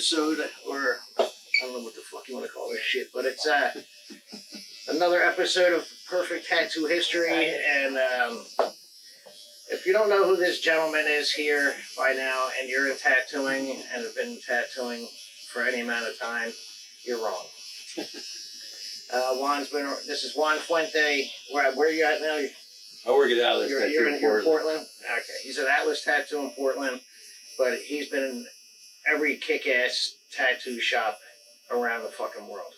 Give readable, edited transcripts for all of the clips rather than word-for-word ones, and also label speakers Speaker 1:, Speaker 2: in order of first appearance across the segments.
Speaker 1: episode, or I don't know what the fuck you want to call this shit, but it's another episode of Perfect Tattoo History. And if you don't know who this gentleman is here by now, and you're in tattooing and have been tattooing for any amount of time, you're wrong. This is Juan Puente. Where are you at now?
Speaker 2: I work at Atlas Tattoo
Speaker 1: you're
Speaker 2: in
Speaker 1: Portland.
Speaker 2: Portland.
Speaker 1: Okay, he's at Atlas Tattoo in Portland, but he's been in every kick-ass tattoo shop around the fucking world.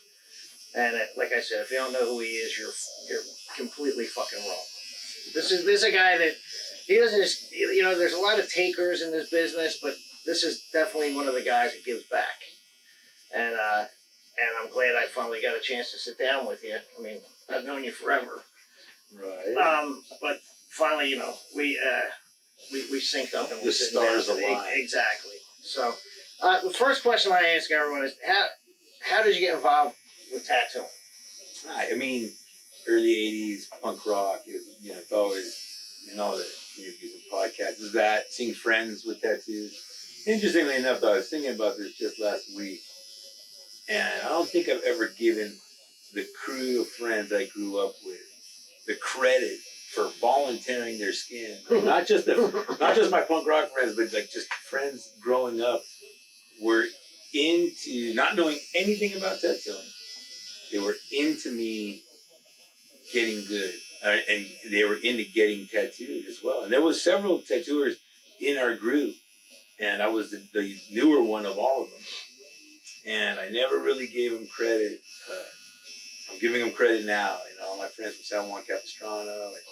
Speaker 1: And like I said, if you don't know who he is, you're completely fucking wrong. This is a guy that he doesn't just, you know, there's a lot of takers in this business, but this is definitely one of the guys that gives back. And I'm glad I finally got a chance to sit down with you. I mean, I've known you forever.
Speaker 2: Right.
Speaker 1: But finally, you know, we synced up and
Speaker 2: the stars aligned.
Speaker 1: Exactly. So, the first question I ask everyone is, how did you get involved with tattooing?
Speaker 2: I mean, early '80s punk rock. You know, it's always, you know, the interviews and podcasts. Is that seeing friends with tattoos? Interestingly enough, though, I was thinking about this just last week, and I don't think I've ever given the crew of friends I grew up with the credit for volunteering their skin. Not just my punk rock friends, but like just friends growing up were into not knowing anything about tattooing. They were into me getting good, and they were into getting tattooed as well. And there was several tattooers in our group, and I was the newer one of all of them. And I never really gave them credit. I'm giving them credit now. You know, my friends from San Juan Capistrano, like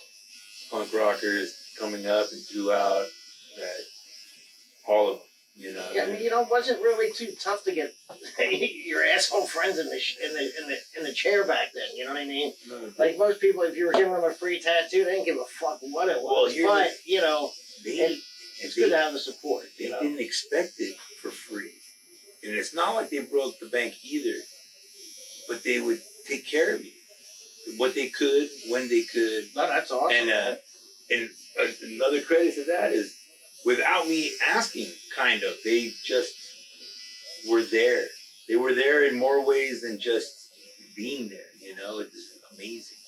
Speaker 2: punk rockers coming up and throughout, that all of them. You know,
Speaker 1: yeah, I mean, you know, it wasn't really too tough to get your asshole friends in the chair back then. You know what I mean? No. Like most people, if you were giving them a free tattoo, they didn't give a fuck what it was. Well, but you know, it's good to have the support.
Speaker 2: They didn't expect it for free, and it's not like they broke the bank either. But they would take care of you, what they could, when they could.
Speaker 1: No, that's awesome.
Speaker 2: And another credit to that is, without me asking, kind of, they just were there. They were there in more ways than just being there. You know, it was amazing.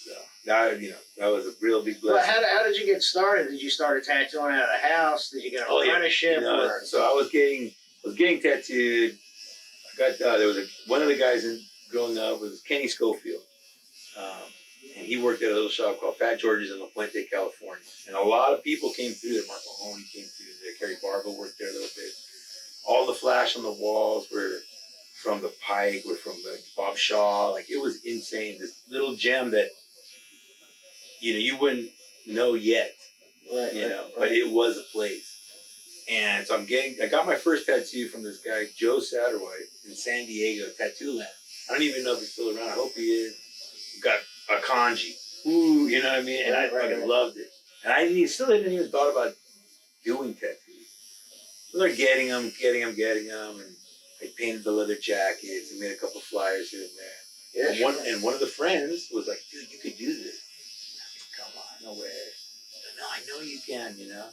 Speaker 2: So that, you know, that was a real big blessing.
Speaker 1: Well, how did you get started? Did you start tattooing out of the house? Did you get an apprenticeship?
Speaker 2: Yeah. You know, so I was getting tattooed. I got there was one of the guys growing up was Kenny Schofield. And he worked at a little shop called Fat George's in La Puente, California. And a lot of people came through there. Mark Mahoney came through there. Kerry Barbo worked there a little bit. All the flash on the walls were from the Pike, were from Bob Shaw. Like, it was insane. This little gem that, you know, you wouldn't know yet. Right, you know, but it was a place. And so I got my first tattoo from this guy, Joe Satterwhite, in San Diego, Tattoo Land. I don't even know if he's still around. I hope he is. Got a kanji. Ooh, you know what I mean? And I fucking loved it. And I still hadn't even thought about doing tattoos. So they're getting them. And I painted the leather jackets and made a couple flyers here and there. Yeah, and one of the friends was like, dude, you could do this. Come on, no way. No, I know you can, you know?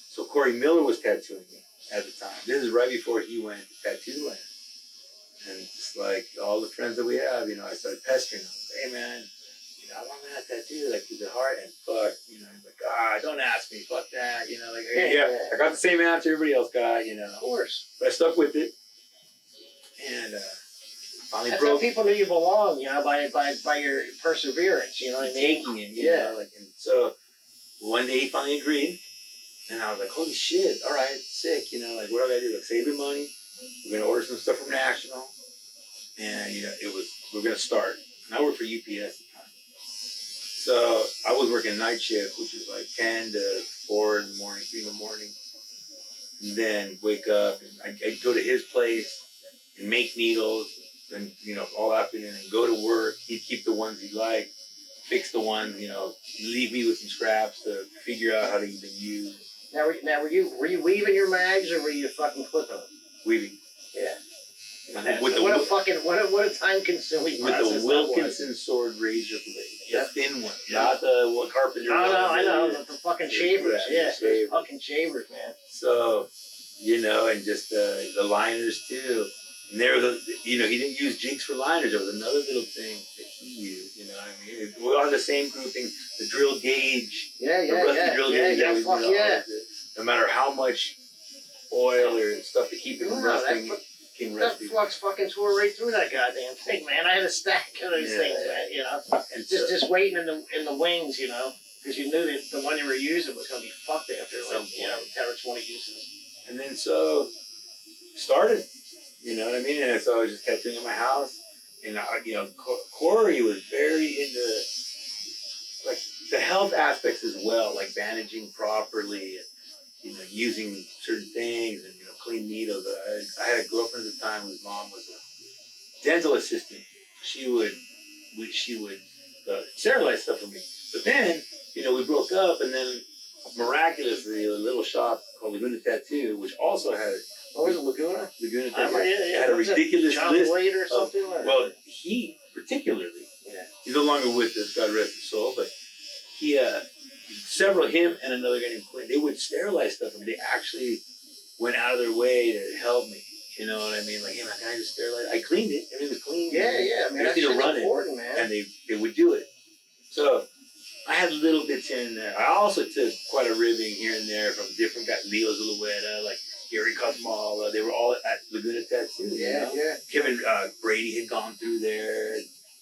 Speaker 2: So Corey Miller was tattooing me at the time. This is right before he went to Tattoo Land. And just like all the friends that we have, you know, I started pestering them. Hey, man, you know, I want that tattoo, like, through the heart. And fuck, you know, he's like, don't ask me, fuck that. You know, like, yeah, I got the same answer everybody else got, you know. Of course. But I stuck with it. And finally
Speaker 1: That's how people knew you belonged, you know, by your perseverance, you know what I mean?
Speaker 2: Taking it, you know, like, and so one day he finally agreed. And I was like, holy shit, all right, sick, you know, like, what do I gotta do? Like, save your money. We're going to order some stuff from National. And, you know, we're going to start. And I worked for UPS at the time. So I was working night shift, which was like 10 to 4 in the morning, 3 in the morning. And then wake up and I'd go to his place and make needles and, you know, all afternoon and go to work. He'd keep the ones he liked, fix the ones, you know, leave me with some scraps to figure out how to even use.
Speaker 1: Now were you weaving your mags or were you fucking clipping them?
Speaker 2: Weaving.
Speaker 1: Yeah. What a time consuming process.
Speaker 2: With the Wilkinson sword razor blade. The thin one. Yeah. Not the carpenter.
Speaker 1: No, I know. The fucking shavers. Yeah. Fucking shavers, man.
Speaker 2: So you know, and just the liners too. And there was he didn't use jigs for liners. There was another little thing that he used. You know what I mean? We all had the same grouping, the drill gauge, the rusty drill gauge.
Speaker 1: Fuck yeah.
Speaker 2: No matter how much oil or stuff to keep it from rusting,
Speaker 1: that flux fucking tore right through that goddamn thing, man. I had a stack of those things, man. You know,
Speaker 2: and
Speaker 1: just waiting in the wings, you know, because you knew that the one you were using was gonna be fucked after like 10 or 20 uses.
Speaker 2: And then so started, you know what I mean? And so I was just kept doing it in my house. And, Corey was very into, like, the health aspects as well, like bandaging properly and, using certain things and, clean needles. I had a girlfriend at the time whose mom was a dental assistant. She would sterilize stuff for me. But then, we broke up, and then miraculously, a little shop called Laguna Tattoo, which also had...
Speaker 1: Oh, was it Laguna?
Speaker 2: Laguna Tattoo. Had a ridiculous
Speaker 1: John
Speaker 2: list.
Speaker 1: Wade or something?
Speaker 2: Well, he particularly, he's no longer with us, God rest his soul, but he, him and another guy named Quinn, they would sterilize stuff, and they actually went out of their way to help me. You know what I mean? Like, hey, man, can I just sterilize? I cleaned it. Everything was clean.
Speaker 1: Yeah. I mean, that's important, man.
Speaker 2: And they would do it. So I had little bits here and there. I also took quite a ribbing here and there from different guys. Leo Zulueta, like Gary Kosmala. They were all at Laguna Tattoo.
Speaker 1: Yeah.
Speaker 2: Kevin Brady had gone through there.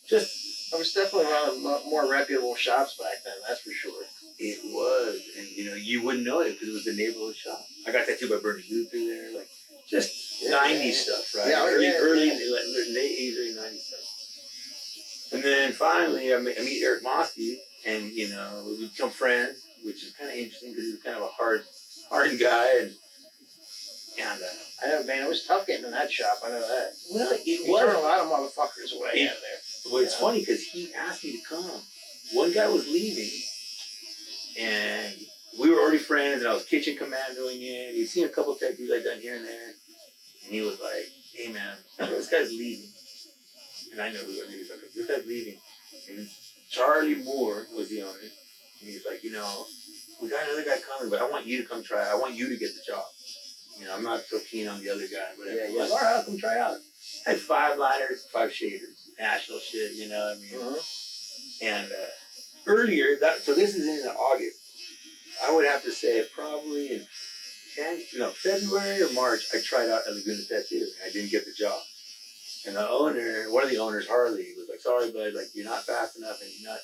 Speaker 2: Just,
Speaker 1: I was definitely one of the more reputable shops back then. That's for sure.
Speaker 2: It was, and you wouldn't know it because it was a neighborhood shop. I got tattooed by Bernie Luther there, like just 90s stuff, right? Early 80s, 90s stuff. And then finally, I meet Eric Mosky, and we become friends, which is kind of interesting because he's kind of a hard guy, and
Speaker 1: I know, man, it was tough getting in that shop. I know that.
Speaker 2: Well,
Speaker 1: he turned a lot of motherfuckers away out of there.
Speaker 2: Well, it's funny because he asked me to come. One guy was leaving. And we were already friends, and I was kitchen commandoing it. He'd seen a couple of tattoos I'd done here and there. And he was like, hey, man, this guy's leaving. And I know who it is. Like, this guy's leaving. And Charlie Moore was the owner. And he's like, we got another guy coming, but I want you to come try it. I want you to get the job. I'm not so keen on the other guy. But like, all right, I'll come try out. I had 5 liners, 5 shaders. National shit, you know what I mean? Mm-hmm. And earlier, so this is in August. I would have to say probably in February or March, I tried out at Laguna Tattoo, and I didn't get the job. And one of the owners, Harley, was like, sorry, bud, like, you're not fast enough, and you're not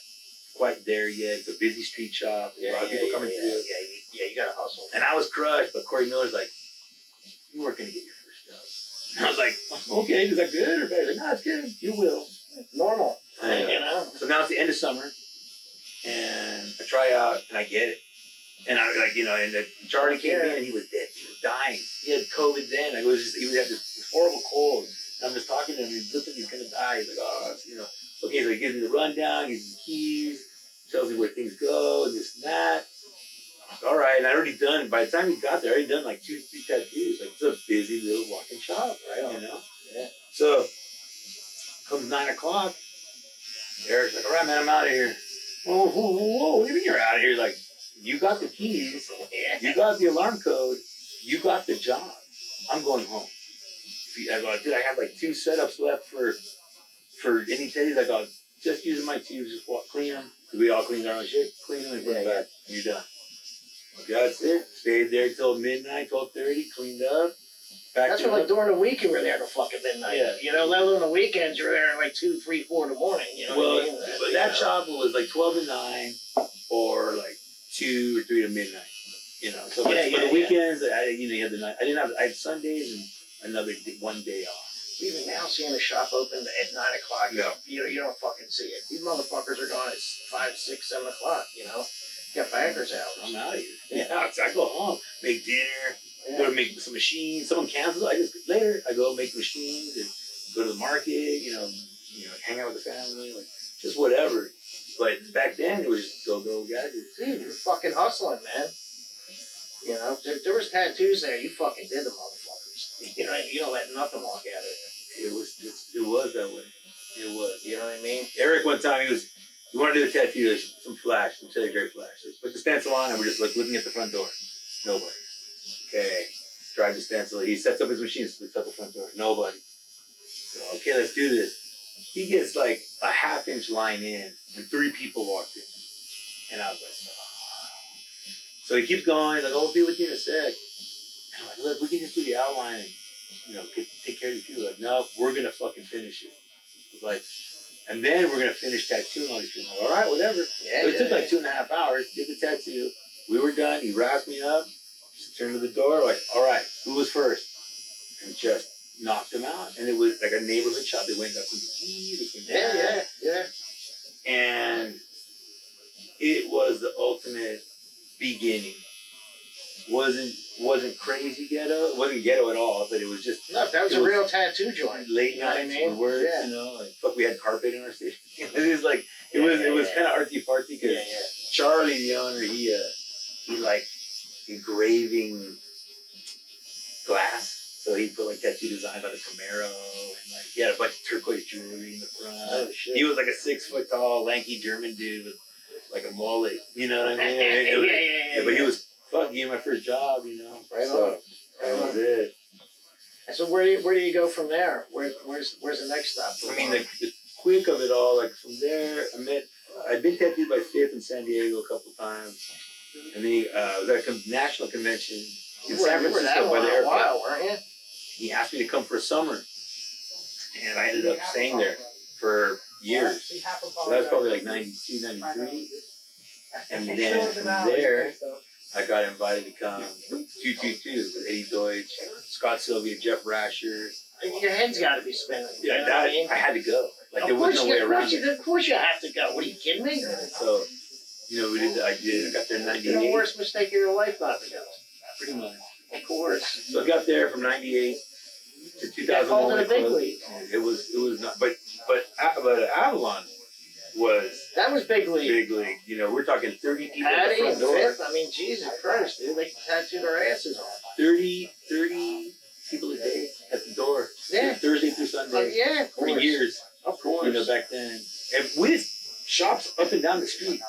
Speaker 2: quite there yet. It's a busy street shop. A lot of people coming through.
Speaker 1: Yeah, you gotta hustle.
Speaker 2: And I was crushed, but Corey Miller's like, you weren't gonna get your first job. And I was like, okay, is that good or bad? He's like, no, it's good. You will.
Speaker 1: Normal.
Speaker 2: So now it's the end of summer. And I try out, and I get it. And I and Charlie came in, and he was dead. He was dying. He had COVID then. He had this horrible cold. And I'm just talking to him, and he looks like he's gonna die. He's like, oh, okay. So he gives me the rundown, gives me the keys, tells me where things go, and this and that. All right, and I already done. By the time he got there, I already done like 2 or 3 tattoos. Like, it's a busy little walking shop, right?
Speaker 1: Yeah.
Speaker 2: So comes 9 o'clock. Eric's like, all right, man, I'm out of here. Whoa, what do you mean you're out of here? Like, you got the keys, you got the alarm code, you got the job. I'm going home. I go, dude, I have like 2 setups left for any tattoos. I go, just using my tubes, just clean them. Because we all clean our own shit. Clean them and put them back. And you're done. That's it. Stayed there till midnight, 12:30, cleaned up.
Speaker 1: That's like during the week you were there till fucking midnight. Yeah. Let alone the weekends you were there at like 2, 3, 4 in the morning.
Speaker 2: Well,
Speaker 1: what I mean?
Speaker 2: But that shop was like 12 to 9 or like 2 or 3 to midnight. So for the weekends, you had the night. I had Sundays and another one day off.
Speaker 1: Even now, seeing the shop open at 9 o'clock,
Speaker 2: no.
Speaker 1: you don't fucking see it. These motherfuckers are gone at 5, 6, 7 o'clock. Got bankers out.
Speaker 2: I'm out of here. I go home, make dinner, go to make some machines. Someone cancels. I go make machines and go to the market. Hang out with the family, like just whatever. But back then it was just go gadgets.
Speaker 1: Dude, you're fucking hustling, man. There was tattoos there. You fucking did the motherfuckers. You don't let nothing walk out of it.
Speaker 2: It was that way. It was.
Speaker 1: You know what I mean?
Speaker 2: Eric one time we want to do the tattoo. There's some flash, some great flash. Put the stencil on, and we're just like looking at the front door. Nobody. Okay. drive the stencil. He sets up his machine, splits up the front door. Nobody. So, okay, let's do this. He gets like a half-inch line in, and 3 people walked in. And I was like, oh. So he keeps going, like, oh, I'll be with you in a sec. And I'm like, look, we can just do the outline and, take care of these people. Like, no, we're going to fucking finish it. It was like, and then we're going to finish tattooing all these people. I'm like, all right, whatever.
Speaker 1: Yeah,
Speaker 2: So it took like 2.5 hours to get the tattoo. We were done. He wrapped me up, just turned to the door, like, all right, who was first? And just knocked them out. And it was like a neighborhood shop. They went up to the key, they came back.
Speaker 1: Yeah.
Speaker 2: And it was the ultimate beginning. Wasn't crazy ghetto. It wasn't ghetto at all, but it was just
Speaker 1: No, that was a real tattoo joint.
Speaker 2: late
Speaker 1: You know what I
Speaker 2: nights
Speaker 1: mean?
Speaker 2: and work,
Speaker 1: Yeah.
Speaker 2: like fuck, we had carpet in our station. It was like it was kind of artsy fartsy because
Speaker 1: Yeah.
Speaker 2: Charlie, the owner, he like engraving glass. So he put like tattoo designs on a Camaro, and like he had a bunch of turquoise jewelry in the front.
Speaker 1: Oh, shit.
Speaker 2: He was like a 6 foot tall, lanky German dude with like a mullet. You know what I mean?
Speaker 1: Yeah.
Speaker 2: But he was fucking my first job,
Speaker 1: Right
Speaker 2: so
Speaker 1: on.
Speaker 2: that was it.
Speaker 1: And so where do you go from there? Where's the next stop?
Speaker 2: I mean, the quick of it all, like from there, I'd been tattooed by Fifth in San Diego a couple times, and then he was at a national convention in San Francisco by the airport.
Speaker 1: Wow, weren't you?
Speaker 2: He asked me to come for a summer, and I ended up staying there for years. So that was probably like 92, 93. And then from there, I got invited to come 222 with Eddie Deutsch, Scott Sylvia, Jeff Rasher.
Speaker 1: Your head's got to be spinning.
Speaker 2: Yeah,
Speaker 1: You know what I mean?
Speaker 2: I had to go. Like,
Speaker 1: Of
Speaker 2: there was
Speaker 1: course
Speaker 2: no way around it.
Speaker 1: Of course you have to go. What are you kidding me?
Speaker 2: So, I got there in
Speaker 1: The
Speaker 2: 98.
Speaker 1: worst mistake of your life not to go.
Speaker 2: Pretty much.
Speaker 1: Of course.
Speaker 2: So I got there from 98 to 2001.
Speaker 1: Called it a big league.
Speaker 2: It was not, but Avalon was
Speaker 1: That was big league.
Speaker 2: big league. We're talking 30 people at the
Speaker 1: Patty
Speaker 2: front
Speaker 1: and
Speaker 2: door.
Speaker 1: Fifth. I mean, Jesus Christ, dude. They tattooed their asses off.
Speaker 2: 30 people a day at the door.
Speaker 1: Yeah.
Speaker 2: Thursday through Sunday.
Speaker 1: Yeah, of
Speaker 2: For
Speaker 1: course.
Speaker 2: years.
Speaker 1: Of course.
Speaker 2: Back then. And with shops up and down the street.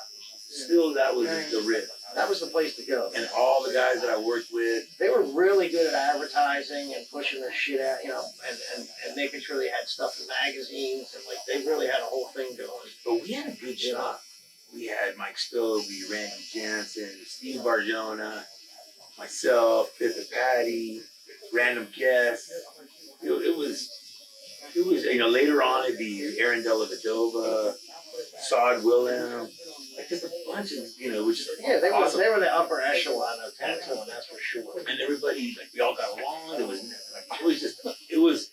Speaker 2: Still, that was the rip.
Speaker 1: That was the place to go.
Speaker 2: And all the guys that I worked with.
Speaker 1: They were really good at advertising and pushing their shit out, and making sure they had stuff in magazines, and like they really had a whole thing going.
Speaker 2: But we had a good shop. We had Mike Stobie, Randy Jansen, Steve Barjona, myself, Fifth and Patty, random guests. It was later on it'd be Aaron Della Vedova, Sod Willem, like just a bunch of, it was just awesome.
Speaker 1: They were the upper echelon of tattooing, that's for sure.
Speaker 2: And everybody, we all got along. It was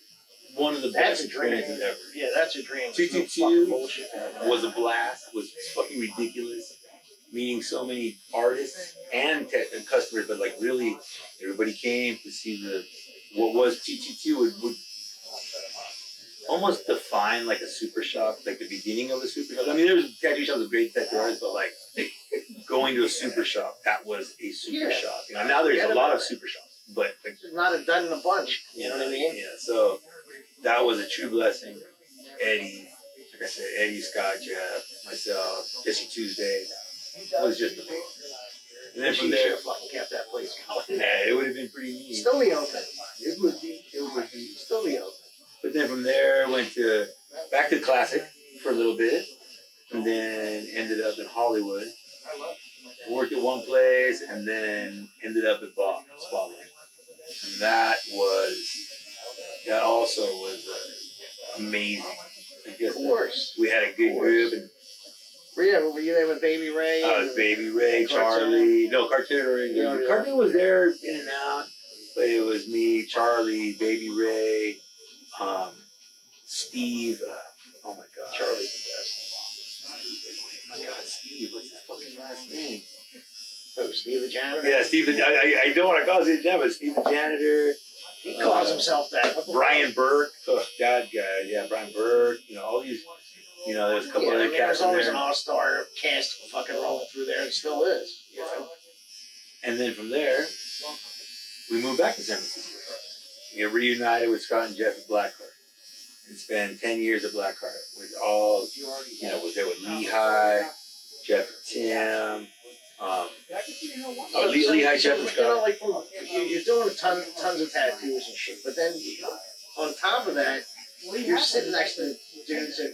Speaker 2: one of the best experiences ever.
Speaker 1: Yeah, that's a dream.
Speaker 2: 222 was a blast, was fucking ridiculous. Meeting so many artists and customers, but like really, everybody came to see what was 222 would almost define like a super shop, like the beginning of a super shop. I mean, there was tattoo shops with great tattoo artists, but like going to a super shop, that was a super shop. Now there's a lot of super shops, but like,
Speaker 1: it's not a done in a bunch. You know what I mean?
Speaker 2: Yeah. So that was a true blessing. Eddie, like I said, Eddie, Scott, Jeff, myself, Jesse Tuesday. It was just the big. And then from there,
Speaker 1: fucking kept that place going.
Speaker 2: yeah, it would have been pretty neat.
Speaker 1: Still be open.
Speaker 2: It would be.
Speaker 1: Still be open.
Speaker 2: But then from there, went back to Classic for a little bit, and then ended up in Hollywood. Worked at one place, and then ended up at Spotlight. And that also was amazing.
Speaker 1: Of course.
Speaker 2: We had a good group. And
Speaker 1: were you there with Baby Ray?
Speaker 2: Baby Ray, Charlie. No, Cartoon Ray. Cartoon was there in and out, but it was me, Charlie, Baby Ray. Steve, oh my God.
Speaker 1: Charlie's the best.
Speaker 2: Oh my God, Steve, what's his fucking last name?
Speaker 1: Oh, Steve the janitor?
Speaker 2: Yeah, Steve I don't want to call him the janitor, but Steve the janitor.
Speaker 1: He calls himself that.
Speaker 2: Brian Burke, that guy, yeah, Brian Burke, all these, there's a couple other cats
Speaker 1: there's always
Speaker 2: in there.
Speaker 1: an all-star cast fucking rolling through there, and still is,
Speaker 2: And then from there, we moved back to San Francisco. We get reunited with Scott and Jeff at Blackheart. And spent 10 years at Blackheart with all, was there with Lehigh, Jeff and Tim, Lehigh Shepherd's
Speaker 1: You know,
Speaker 2: Cup.
Speaker 1: like you're doing tons of tattoos and shit, but then on top of that, you're sitting next to dudes that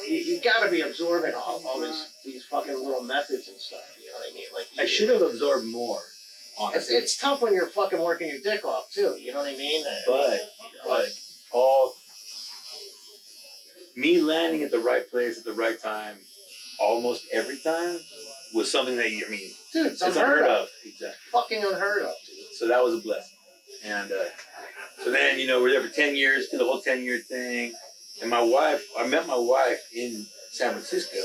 Speaker 1: you got to be absorbing all these fucking little methods and stuff. You know what I mean? Like
Speaker 2: I should have absorbed more. Honestly,
Speaker 1: it's tough when you're fucking working your dick off too. You know what I mean?
Speaker 2: but all me landing at the right place at the right time, almost every time, was something that
Speaker 1: dude, it's unheard of.
Speaker 2: Exactly.
Speaker 1: Fucking unheard of, dude.
Speaker 2: So that was a blessing. And so then, we're there for 10 years, did the whole 10-year thing. And I met my wife in San Francisco,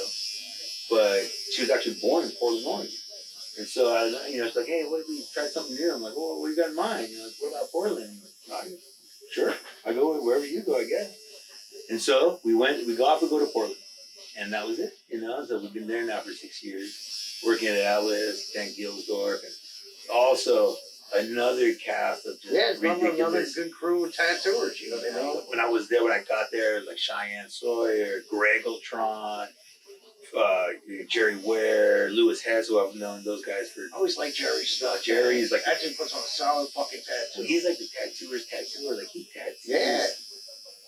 Speaker 2: but she was actually born in Portland, Oregon. And so, it's like, hey, what if we try something new? I'm like, well, what do you got in mind? Like, what about Portland? I'm like, sure. I go wherever you go, I guess. And so we got to go to Portland. And that was it, So we've been there now for 6 years, working at Atlas, Dan Gilsdorf, and also another cast of just
Speaker 1: another
Speaker 2: ridiculous.
Speaker 1: good crew of tattooers. You know what I mean?
Speaker 2: When I got there, it was like Cheyenne Sawyer, Greg Ultron, Jerry Ware, Lewis Hess, who I've known those guys for.
Speaker 1: I always like Jerry's stuff.
Speaker 2: Jerry's like
Speaker 1: actually puts on a solid fucking tattoo.
Speaker 2: He's like the tattooer's tattooer. Like he tattoos.
Speaker 1: Yeah.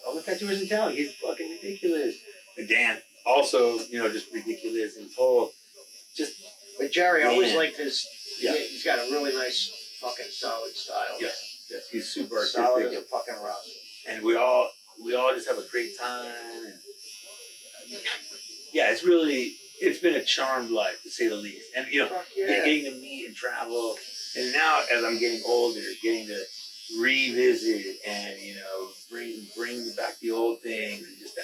Speaker 2: All the tattooers in town. He's fucking ridiculous. And Dan also, just ridiculous and whole.
Speaker 1: But Jerry, I always liked his.
Speaker 2: Yeah.
Speaker 1: He's got a really nice fucking solid style.
Speaker 2: Yes. He's super artistic.
Speaker 1: Solid as a fucking rock.
Speaker 2: And we all just have a great time. And yeah, it's been a charmed life to say the least. And getting to meet and travel. And now as I'm getting older, getting to revisit and bring back the old things and just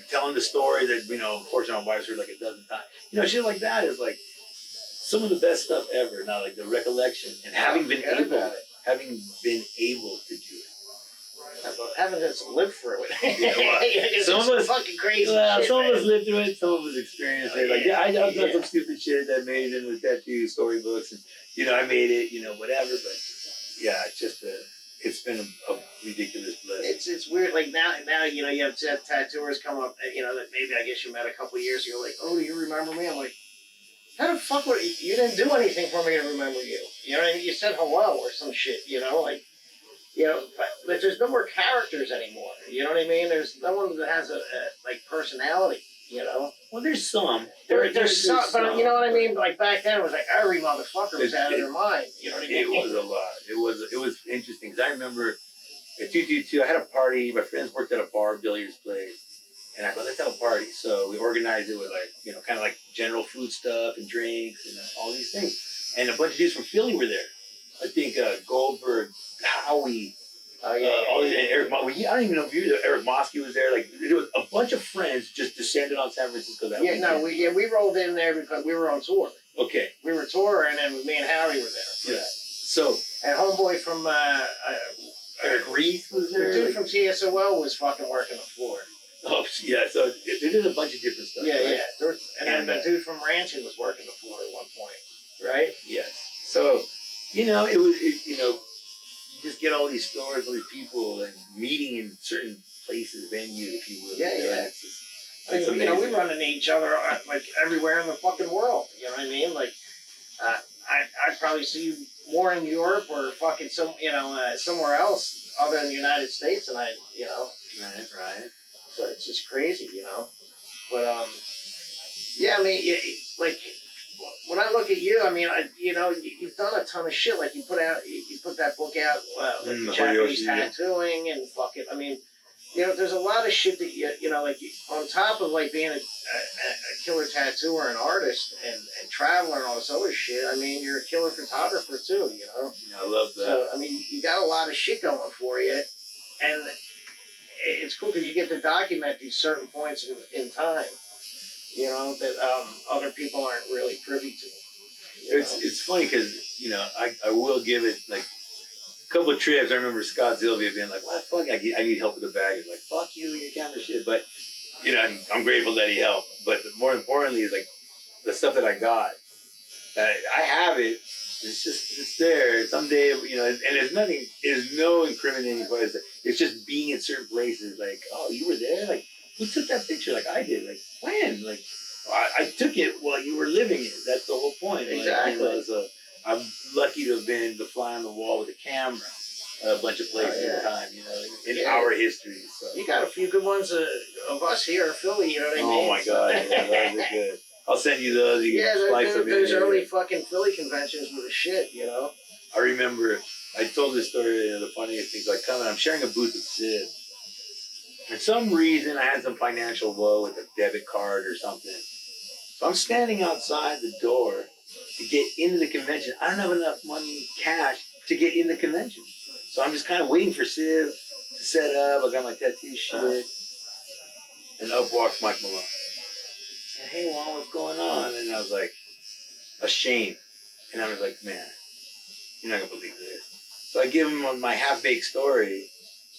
Speaker 2: telling the story that unfortunately my wife's heard like a dozen times. Shit like that is like some of the best stuff ever. Now, like the recollection and having been able to do it.
Speaker 1: Having just lived through it.
Speaker 2: Some of us
Speaker 1: fucking crazy.
Speaker 2: Well,
Speaker 1: shit,
Speaker 2: some
Speaker 1: man.
Speaker 2: of us lived through it. Some of us experienced it. Like I've done some stupid shit that made it into tattoo storybooks, and I made it. Whatever. But yeah, it's been a ridiculous blessing.
Speaker 1: It's weird. Like now you have tattooers come up. That maybe I guess you met a couple of years ago. Like, oh, do you remember me? I'm like, how the fuck would you didn't do anything for me to remember you? You know what I mean? You said hello or some shit. But there's no more characters anymore. You know what I mean? There's no one that has a personality.
Speaker 2: Well, there's some.
Speaker 1: There's some, but you know what I mean? Like back then, it was like every motherfucker was out of their mind. You know what I mean?
Speaker 2: It was a lot. It was interesting because I remember at 222, I had a party. My friends worked at a bar, billiards place, and I go, let's have a party. So we organized it with kind of like general food stuff and drinks and all these things. And a bunch of dudes from Philly were there. I think Goldberg, Howie. Eric. I don't even know if you were there. Eric Mosky was there. Like there was a bunch of friends just descended on San Francisco that weekend.
Speaker 1: We rolled in there because we were on tour.
Speaker 2: Okay.
Speaker 1: We were touring, and me and Howie were there.
Speaker 2: Yeah. So
Speaker 1: and homeboy from
Speaker 2: Eric Reese was there.
Speaker 1: The dude from TSOL was fucking working the floor.
Speaker 2: Oh yeah. So they did a bunch of different stuff.
Speaker 1: Yeah,
Speaker 2: right?
Speaker 1: yeah. And then the dude from Ranching was working the floor at one point, right?
Speaker 2: Yes. So it was you just get all these stories, all these people, and meeting in certain places, venues, if you will.
Speaker 1: Yeah.
Speaker 2: It's amazing.
Speaker 1: We run into each other like everywhere in the fucking world. You know what I mean? Like, I probably see you more in Europe or fucking somewhere else other than the United States than I.
Speaker 2: Right.
Speaker 1: So it's just crazy, But yeah, I mean, like. When I look at you, I mean, you've done a ton of shit. Like you put that book out, Japanese tattooing and fucking. I mean, there's a lot of shit that on top of like being a killer tattooer and artist and traveler and all this other shit. I mean, you're a killer photographer too.
Speaker 2: Yeah, I love that.
Speaker 1: So I mean, you got a lot of shit going for you, and it's cool because you get to document these certain points in time. That other people aren't really privy to.
Speaker 2: It's funny because I will give it like a couple of trips. I remember Scott Zilvia being like, "What the fuck? I need help with the bag." He's like, "Fuck you and your camera shit." But I'm grateful that he helped. But more importantly is like the stuff that I got. I have it. It's there. Someday, and there's nothing. There's no incriminating place. It's just being in certain places. Like, oh, you were there. Like, who took that picture? Like I did. Like when? Like I took it while you were living it. That's the whole point.
Speaker 1: Exactly.
Speaker 2: Like, you know, so I'm lucky to have been the fly on the wall with a camera a bunch of places at a time, you know, in our history. So.
Speaker 1: You got a few good ones of us here in Philly, you know what I mean?
Speaker 2: Oh my God, yeah, those are good. I'll send you those. You can splice them in.
Speaker 1: Those early fucking Philly conventions were the shit, you know?
Speaker 2: I remember, I told this story, you know, the funniest things, like coming, I'm sharing a booth with Sid. For some reason, I had some financial woe with a debit card or something. So I'm standing outside the door to get into the convention. I don't have enough money, cash, to get in the convention. So I'm just kind of waiting for Sid to set up. I got my tattoo shit. And up walks Mike Malone. And, hey, Juan, what's going on? And I was like, ashamed. And I was like, man, you're not going to believe this. So I give him my half-baked story.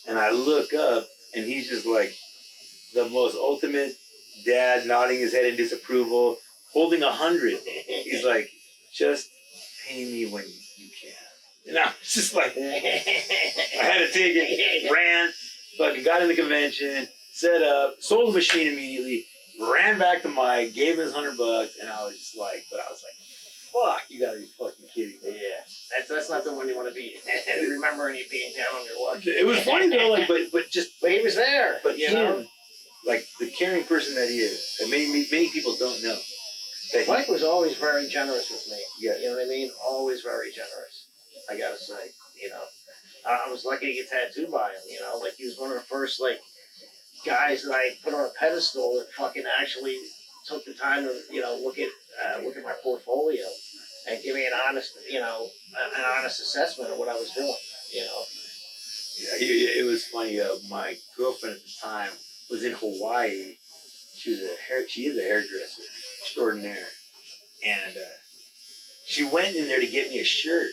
Speaker 2: And I look up, and he's just like the most ultimate dad, nodding his head in disapproval, holding 100. He's like, just pay me when you can. And I was just like, I had a ticket, ran, fucking got in the convention, set up, sold the machine immediately, ran back to Mike, gave him his $100, and I was just like, fuck, you gotta be fucking kidding me.
Speaker 1: Yeah, that's not the one you want to be remembering you being down on your luck.
Speaker 2: It was funny though, like, but
Speaker 1: he was there.
Speaker 2: But
Speaker 1: you know,
Speaker 2: like the caring person that he is, and many people don't know. That
Speaker 1: Mike was always very generous with me.
Speaker 2: Yeah.
Speaker 1: You know what I mean? Always very generous. I gotta say, you know, I was lucky to get tattooed by him. You know, like he was one of the first like guys that I put on a pedestal that fucking actually took the time to look at my portfolio and give me an honest assessment of what I was doing. You know.
Speaker 2: Yeah, it was funny. My girlfriend at the time was in Hawaii. She is a hairdresser extraordinaire, and she went in there to get me a shirt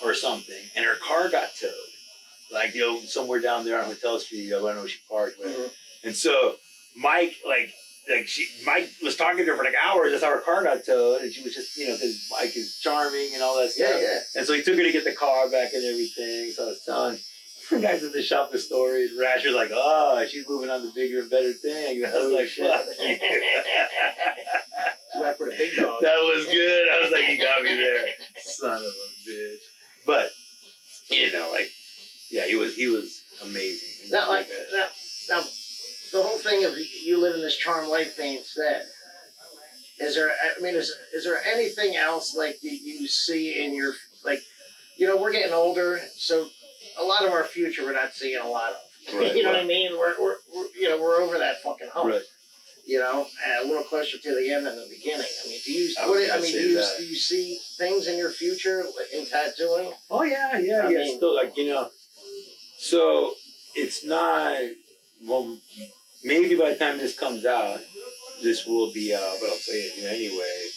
Speaker 2: or something, and her car got towed. Like, somewhere down there on Hotel Street, I don't know where she parked, but and so Mike, Mike was talking to her for like hours. That's how her car got towed, and she was just, because Mike is charming and all that stuff. Yeah. And so he took her to get the car back and everything. So I was telling the guys at the shop the story. Rasher's like, oh, she's moving on to bigger and better things. I was like, fuck.
Speaker 1: Went for the big dog.
Speaker 2: That was good. I was like, you got me there, son of a bitch. But yeah, he was amazing.
Speaker 1: Now, the whole thing of you living this charmed life being said, is there anything else like that you see in your, like, we're getting older, so a lot of our future we're not seeing a lot of. Right, what I mean? We're over that fucking hump. Right. And a little closer to the end than the beginning. I mean, do you see things in your future in tattooing?
Speaker 2: Oh yeah. Still, like, so it's not, well, maybe by the time this comes out, this will be out, but I'll say it anyway.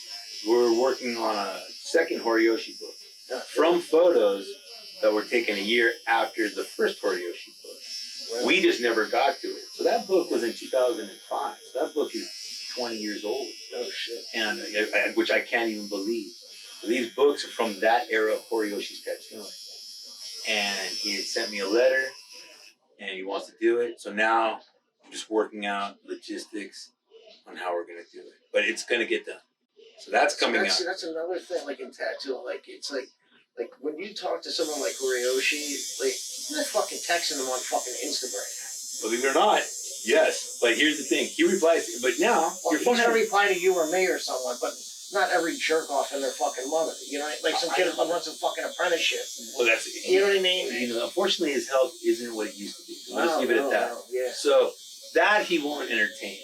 Speaker 2: We're working on a second Horiyoshi book from photos that were taken a year after the first Horiyoshi book. Right. We just never got to it. So that book was in 2005. So that book is 20 years old.
Speaker 1: Oh shit!
Speaker 2: And which I can't even believe. So these books are from that era of Horiyoshi's tattooing. And he had sent me a letter, and he wants to do it. So now I'm just working out logistics on how we're gonna do it. But it's gonna get done. So that's coming out.
Speaker 1: That's another thing, like in tattooing, like it's like when you talk to someone like Horiyoshi, like you're fucking texting them on fucking Instagram.
Speaker 2: Believe it or not, yes. But here's the thing: he replies, but now
Speaker 1: your phone doesn't reply to you or me or someone, but not every jerk off and their fucking mother. Like some kid that runs a fucking apprenticeship.
Speaker 2: Well, that's
Speaker 1: what I mean.
Speaker 2: Unfortunately, his health isn't what it used to be. So we'll just leave it at that.
Speaker 1: Yeah.
Speaker 2: So that he won't entertain.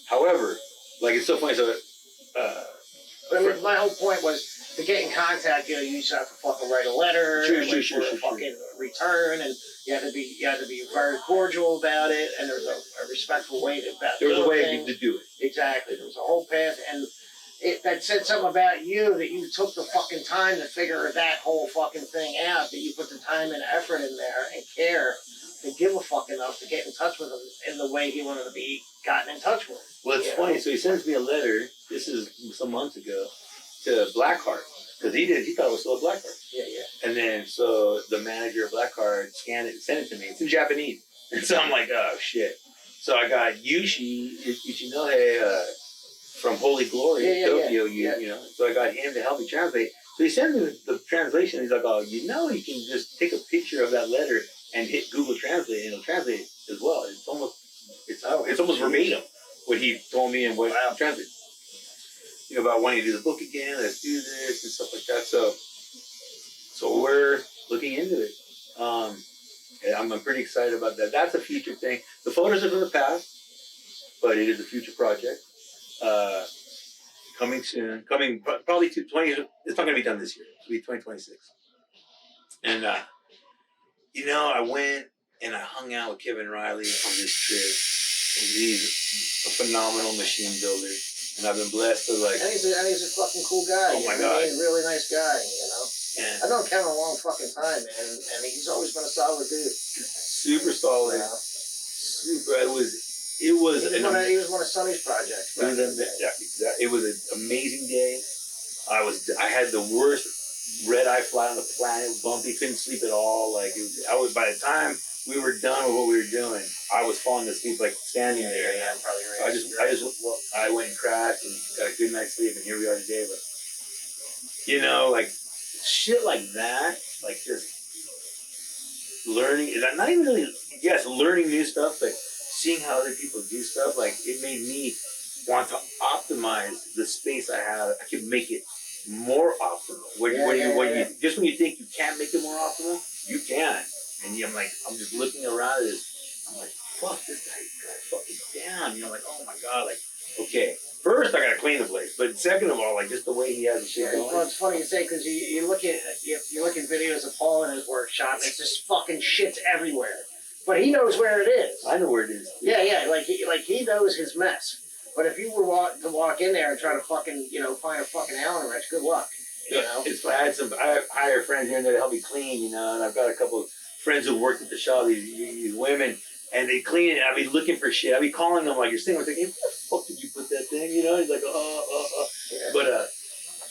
Speaker 2: However, like, it's so funny. So,
Speaker 1: my whole point was to get in contact. You just have to fucking write a letter. Sure. Fucking return, and you had to be very cordial about it, and there was a respectful way
Speaker 2: there was a way to do it.
Speaker 1: Exactly. There was a whole path, and that said something about you, that you took the fucking time to figure that whole fucking thing out, that you put the time and effort in there and care to give a fuck enough to get in touch with him in the way he wanted to be gotten in touch with.
Speaker 2: Well, it's funny. So he sends me a letter, this is some months ago, to Blackheart. Because he thought it was still a Blackheart.
Speaker 1: Yeah.
Speaker 2: And then, so the manager of Blackheart scanned it and sent it to me. It's in Japanese. And so I'm like, oh, shit. So I got Yushi Ichinohe Holy Glory in
Speaker 1: Yeah,
Speaker 2: Tokyo.
Speaker 1: yeah.
Speaker 2: You know, so I got him to help me translate. So he sent me the translation. He's like, "Oh, you know, you can just take a picture of that letter and hit Google Translate, and it'll translate as well. It's almost verbatim what he told me and what I'm translating. You know, about wanting to do the book again, let's do this and stuff like that. So we're looking into it. And I'm pretty excited about that. That's a future thing. The photos are from the past, but it is a future project. Coming soon. Coming probably to 20. It's not going to be done this year. It'll be 2026. And you know, I went and I hung out with Kevin Riley on this trip. He's a phenomenal machine builder, and I've been blessed to like.
Speaker 1: And he's a fucking cool guy.
Speaker 2: Oh my God,
Speaker 1: he's a really nice guy. You know.
Speaker 2: And
Speaker 1: I've known Kevin a long fucking time, man, and he's always been a solid dude.
Speaker 2: Super solid.
Speaker 1: Yeah.
Speaker 2: Super. It was. He was
Speaker 1: one of Sonny's projects.
Speaker 2: It was an amazing day. I had the worst red eye fly on the planet, bumpy, couldn't sleep at all. Like by the time we were done with what we were doing, I was falling asleep, like standing there.
Speaker 1: Yeah, probably right.
Speaker 2: I went and crashed and got a good night's sleep, and here we are today. But you know, like shit like that, like just learning. Not even really, yes, learning new stuff, but seeing how other people do stuff, like it made me want to optimize the space I have. I could make it more optimal. When you think you can't make it more optimal, you can. And I'm just looking around at this. I'm like, fuck, this guy got fucking down. You know, like, oh my God, like, okay. First, I gotta clean the place, but second of all, like, just the way he has the shit going.
Speaker 1: Well, it's funny you say because you look at videos of Paul in his workshop. It's just fucking shit's everywhere. But he knows where it is.
Speaker 2: I know where it is.
Speaker 1: Yeah, like he knows his mess. But if you were to walk in there and try to fucking, find a fucking Allen wrench, good luck. You know?
Speaker 2: I hire friends here and there to help me clean, you know, and I've got a couple of friends who worked at the shop, these women, and they clean it. I'd be looking for shit. I'd be calling them like, you're sitting there thinking, where the fuck did you put that thing? You know, he's like, Yeah. But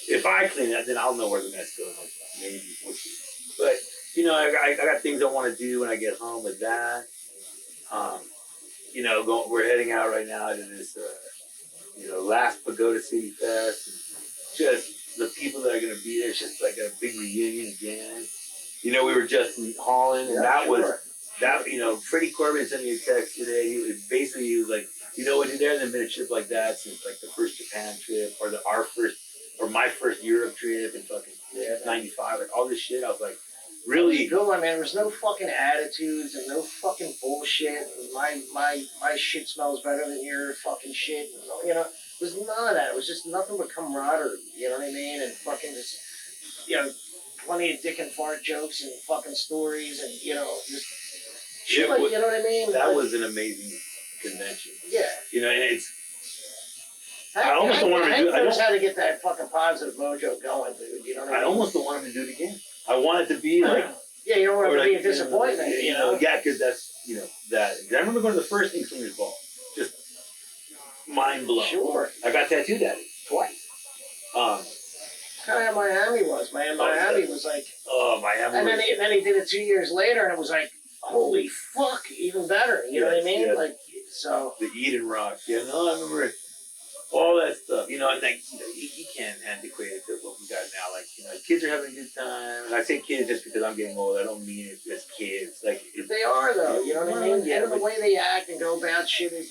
Speaker 2: if I clean it, then I'll know where the mess goes. Like, maybe we'll see. But you know, I got things I want to do when I get home with that. You know, we're heading out right now to this, last Pagoda City Fest. And just the people that are going to be there. It's just like a big reunion again. You know, we were just in Holland, and you know, Freddie Corbin sent me a text today. He was like, you know what, there hasn't been a trip like that since like the first Japan trip or my first Europe trip in fucking 95, like all this shit. I was like, really?
Speaker 1: Good one, man. There's no fucking attitudes and no fucking bullshit. My shit smells better than your fucking shit. You know, it was none of that. It was just nothing but camaraderie. You know what I mean? And fucking just, plenty of dick and fart jokes and fucking stories and, just shit like, you know what I mean?
Speaker 2: That was an amazing convention.
Speaker 1: Yeah.
Speaker 2: You know, and it's, I almost don't want him to do it.
Speaker 1: I just had to get that fucking positive mojo going, dude. You know what I mean?
Speaker 2: I almost don't want him to do it again. I want it to be like...
Speaker 1: Yeah, you don't want it to be a disappointment, you know?
Speaker 2: Yeah, because that's, that. I remember going to the first Ink Swingers Ball. Just mind blown.
Speaker 1: Sure.
Speaker 2: I got tattooed at it twice.
Speaker 1: Kind of how Miami was, man. Miami was like...
Speaker 2: Oh, Miami
Speaker 1: and then he did it 2 years later, and it was like, holy fuck, even better. You know what I mean?
Speaker 2: Yes.
Speaker 1: Like, so...
Speaker 2: The Eden Rock. Yeah, no, I remember all that stuff. You know, and like, you can't antiquate it to what we got now. Like, kids are having a good time. And I say kids just because I'm getting old. I don't mean it as kids. Like,
Speaker 1: they are, though. You know what I mean?
Speaker 2: Yeah,
Speaker 1: and the way they act and go about shit is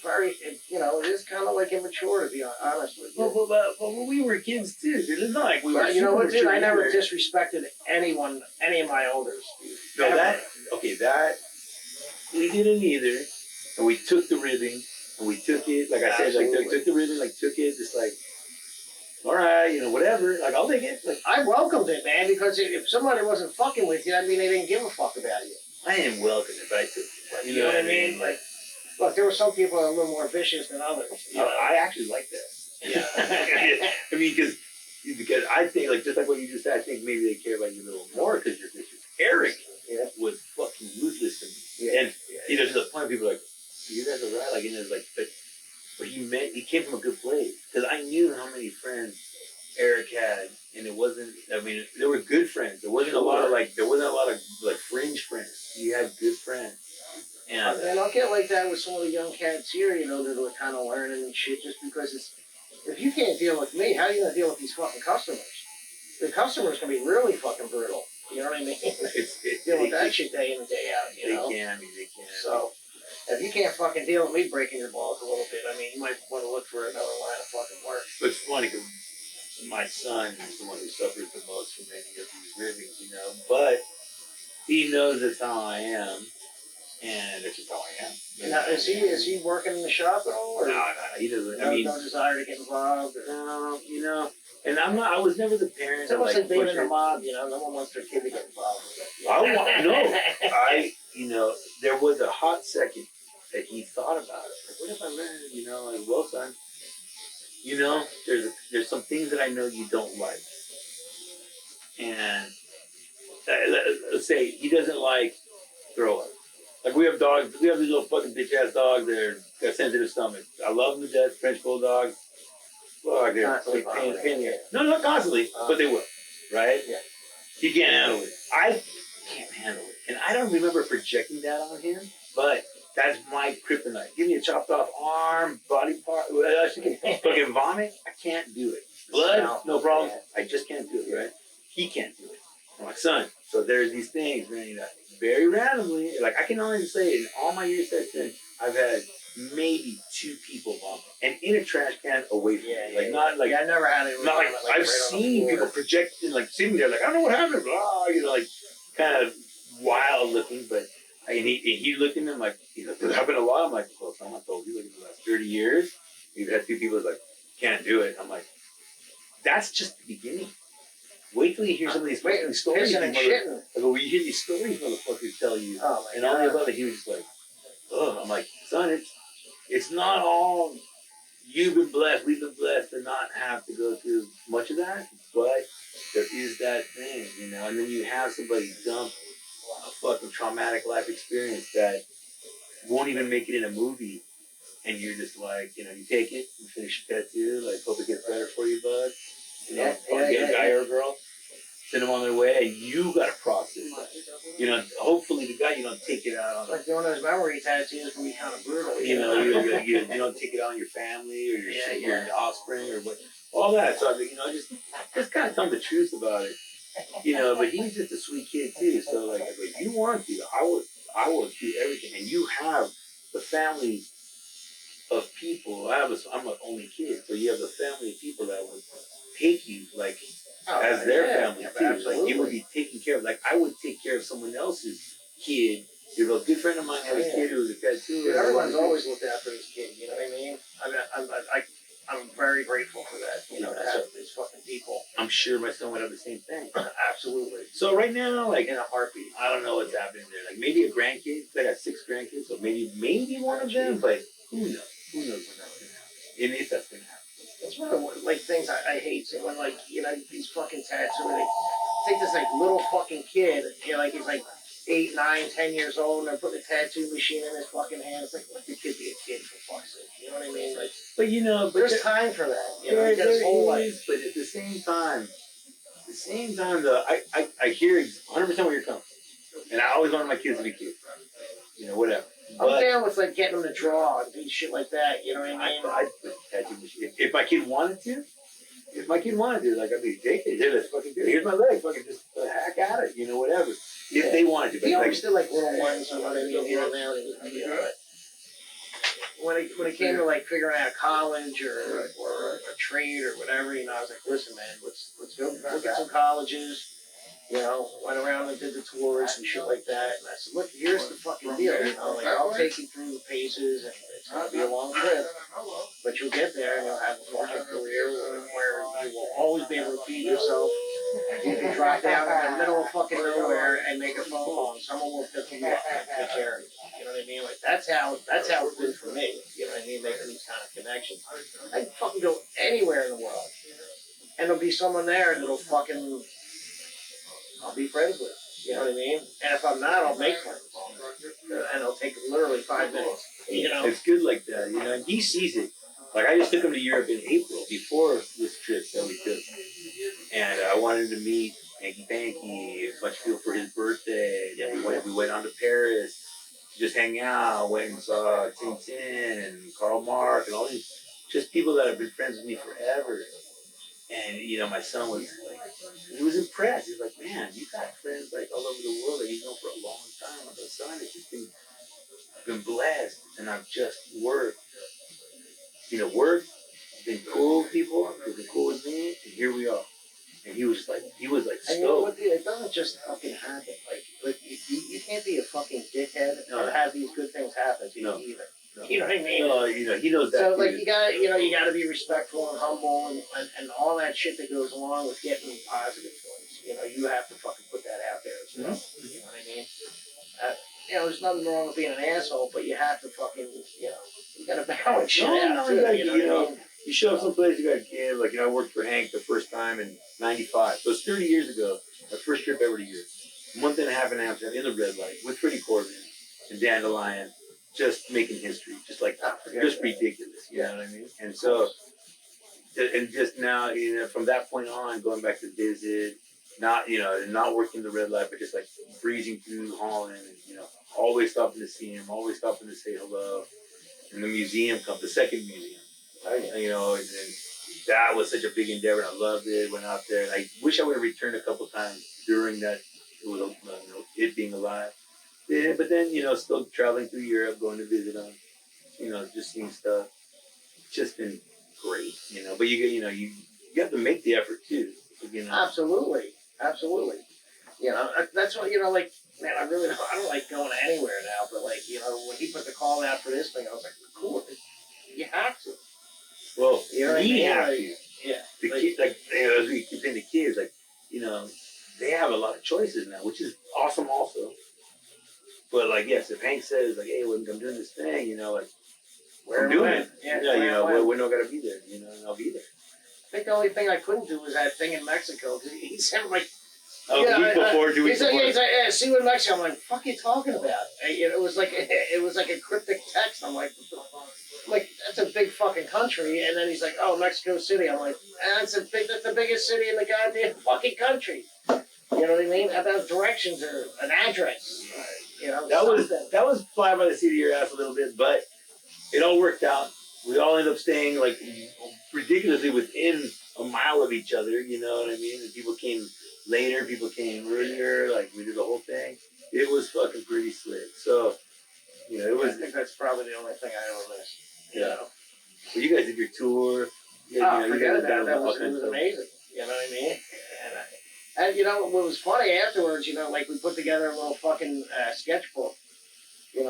Speaker 1: very, it is kind of like immature, to be honest with you.
Speaker 2: Well, when we were kids, too. It's not like we were.
Speaker 1: You know what, dude? I never disrespected any of my elders.
Speaker 2: No, that we didn't either. And we took the ribbing. And we took it, like I said, took the ribbon, took it, just like, all right, whatever. Like, I'll take it. Like,
Speaker 1: I welcomed it, man, because if somebody wasn't fucking with you, I mean, they didn't give a fuck about you.
Speaker 2: I didn't welcome it, but I took it. Like,
Speaker 1: you know what I mean? Like, look, there were some people that are a little more vicious than others.
Speaker 2: I actually like that. Yeah. I mean, because I think, like, just like what you just said, I think maybe they care about you a little more because you're vicious. Eric was fucking ruthless to me. Yeah. And, to the point people are like, you guys are right, like, and it's like, but he came from a good place, because I knew how many friends Eric had, and it wasn't, I mean, there were good friends, there wasn't a lot of fringe friends, you had good friends, and
Speaker 1: I'll get like that with some of the young cats here, that are kind of learning and shit, just because me, how are you gonna deal with these fucking customers? The customers can be really fucking brutal. You know what I mean? Deal with that shit day in and day out. You know?
Speaker 2: They can.
Speaker 1: So if you can't fucking deal with me breaking your balls a little bit, I mean, you might want to look for another line of fucking work.
Speaker 2: But it's funny because my son is the one who suffers the most from any of these ribbings, you know. But he knows that's how I am, and that's just how I am.
Speaker 1: Now, is he working in the shop at all? Or
Speaker 2: No, he doesn't.
Speaker 1: no,
Speaker 2: I mean,
Speaker 1: no desire to get involved. Or,
Speaker 2: no, you know. And I'm not. I was never the parent.
Speaker 1: it's almost like being in a
Speaker 2: pusher.
Speaker 1: mob. You know, no one wants their kid to get involved with it.
Speaker 2: You know, there was a hot second that he thought about it. Like, what if I learn? You know, like, well, son, you know, there's some things that I know you don't like, and let's say he doesn't like throw up. Like we have dogs. We have these little fucking bitch ass dogs that are got sensitive stomachs. I love them to death. French bulldogs. Fuck, they're
Speaker 1: Constantly
Speaker 2: like pain
Speaker 1: vomiting.
Speaker 2: here. No, not constantly, but they will. Right?
Speaker 1: Yeah.
Speaker 2: He can't handle it. I can't handle it, and I don't remember projecting that on him. But that's my kryptonite. Give me a chopped off arm, body part. Fucking vomit. I can't do it. Blood, no problem. I just can't do it. Right? He can't do it. I'm like, son. So there's these things, man. You know, very randomly. Like I can only say in all my years since I've had maybe 2 people vomit, and in a trash can away from me. Like not like
Speaker 1: I never had it.
Speaker 2: not like I've seen people projecting, like sitting there, like I don't know what happened, blah, you know, like kind of wild looking. But and he looked at me like, you know, it happened a lot. I'm like, well, someone told you, like in the last 30 years, you've had 2 people like can't do it. I'm like, that's just the beginning. Wait till you hear some of these fucking stories.
Speaker 1: And shitting.
Speaker 2: I go, well, you hear these stories motherfuckers tell you,
Speaker 1: Oh my
Speaker 2: and all the other, he was just like, oh, I'm like, son, it's not all you've been blessed, we've been blessed to not have to go through much of that, but there is that thing, you know, and then you have somebody dump a fucking traumatic life experience that won't even make it in a movie, and you're just like, you know, you take it, you finish your tattoo, like, hope it gets better for you, bud. You know, get a guy or a girl, send them on their way, and you gotta process that. You know, hopefully the guy, you don't take it out on
Speaker 1: like doing those memory tattoos can be kind of brutal.
Speaker 2: you know, you don't take it out on your family or your offspring or what, all that. So, you know, just kind of tell him the truth about it. You know, but he's just a sweet kid too. So, like, if you want to, I will do everything. And you have the family of people. I'm an only kid, so you have the family of people that would take you like as their family too.
Speaker 1: Absolutely.
Speaker 2: Like you would be taken care of. Like I would take care of someone else's kid. You know, a good friend of mine had a kid who was a tattooer.
Speaker 1: Dude, everyone's always looked after his kid. You know what I mean? I'm very grateful for that. You know, to have these fucking people.
Speaker 2: I'm sure my son would have the same thing.
Speaker 1: Absolutely.
Speaker 2: So right now, like
Speaker 1: In a heartbeat.
Speaker 2: I don't know what's happening there. Like maybe a grandkid. I got 6 grandkids, so maybe one of them. But who knows? Who knows when that's gonna happen? And if that's gonna happen.
Speaker 1: That's one of the like things I hate. So when like you know these fucking tattoos, they take this like little fucking kid, you know, like he's like 8, 9, 10 years old, and they're putting a tattoo machine in his fucking hand. It's like let the kid be a kid for fuck's sake. You know what I mean? Like,
Speaker 2: but you know,
Speaker 1: there's time for that. You know, his whole life.
Speaker 2: But at the same time though, I hear 100% where you're coming from. And I always wanted my kids to be kids. You know, whatever.
Speaker 1: I'm down with like getting them to draw and do shit like that. You know what I mean?
Speaker 2: I tattoo machine. If my kid wanted to, like I'd be, take it. Here, let's fucking do it. Here's my leg. Fucking just hack at it. You know, whatever. If they wanted to. But
Speaker 1: he
Speaker 2: like,
Speaker 1: always did like little ones. You know what I mean? Here and there. You know, but when it came to like figuring out college or a trade or whatever, you know, I was like, listen, man, let's go look at some colleges. You know, went around and did the tours and shit like that. And I said, look, here's the fucking deal. You know, like, I'll take you through the paces, and it's going to be a long trip. But you'll get there, and you'll have a fucking career where you will always be able to feed yourself. You can drop down in the middle of fucking nowhere and make a phone call, and someone will pick you up and take care of you. You know what I mean? Like, that's how it's been for me. You know what I mean? Making these kind of connections. I can fucking go anywhere in the world, and there'll be someone there that'll fucking... I'll be friends with. You know what I mean? And if I'm not, I'll make friends. And it'll take literally 5 minutes. You know?
Speaker 2: It's good like that, you know, and he sees it. Like I just took him to Europe in April before this trip that we took. And I wanted to meet Hanky Panky, a bunch of people for his birthday. And we went on to Paris to just hang out, went and saw Tintin and Karl Marx and all these just people that have been friends with me forever. And my son was like, he was impressed. He was like, man, you got friends like all over the world that you've known for a long time. I go, son, it's just been blessed, and I've just worked. Worked, been cool with people, they've been cool with me, and here we are. And he was like
Speaker 1: And you know what,
Speaker 2: stoked.
Speaker 1: dude? It doesn't just fucking happen. Like you can't be a fucking dickhead and have these good things happen to you either.
Speaker 2: No.
Speaker 1: You know what I mean?
Speaker 2: No, he knows that.
Speaker 1: So like
Speaker 2: too.
Speaker 1: you gotta be respectful and humble and all that shit that goes along with getting positive feelings. You have to fucking put that out there as well.
Speaker 2: Mm-hmm.
Speaker 1: You know what I mean? There's nothing wrong with being an asshole, but you have to fucking, you gotta balance shit out too.
Speaker 2: You show up someplace, you gotta give. Like, I worked for Hank the first time in '95. So it's 30 years ago. My first trip ever to Europe. A month and a half in Amsterdam in the red light with Freddie Corbin and Dandelion, just making history, just ridiculous. You know what I mean? And so, and just now, from that point on, going back to visit, not working the red light, but just like breezing through Holland, and always stopping to see him, always stopping to say hello. And the museum the second museum. And that was such a big endeavor. And I loved it. Went out there, and I wish I would have returned a couple times during that. It being alive. Yeah, but then still traveling through Europe, going to visit them. Just seeing stuff. It's just been great. But you have to make the effort too.
Speaker 1: Absolutely. That's what like. Man, I don't like going anywhere now. But like when he put the call out for this thing, I was like, cool. You have to.
Speaker 2: Well,
Speaker 1: we
Speaker 2: have
Speaker 1: to.
Speaker 2: Yeah. The kids, as we keep saying, the kids, they have a lot of choices now, which is awesome also. But yes, if Hank says hey, I'm doing this thing,
Speaker 1: we're
Speaker 2: doing it.
Speaker 1: Yeah,
Speaker 2: we're not gonna be there, and I'll be there.
Speaker 1: I think the only thing I couldn't do was that thing in Mexico. Cause he said like.
Speaker 2: Oh,
Speaker 1: yeah,
Speaker 2: week before, 2 weeks before.
Speaker 1: He's like, yeah, see you in Mexico. I'm like, fuck you talking about? It was like a cryptic text. I'm like, that's a big fucking country. And then he's like, oh, Mexico City. I'm like, that's the biggest city in the goddamn fucking country. You know what I mean? And those directions are an address.
Speaker 2: That was fly by the seat of your ass a little bit, but it all worked out. We all ended up staying ridiculously within a mile of each other. You know what I mean? And people came later, people came earlier. We did the whole thing. It was fucking pretty slick. So, it was.
Speaker 1: I think that's probably the only thing I ever missed.
Speaker 2: Yeah. Well, you guys did your tour.
Speaker 1: Forget about that. It was amazing. You know what I mean? And what was funny afterwards, we put together a little fucking sketchbook. We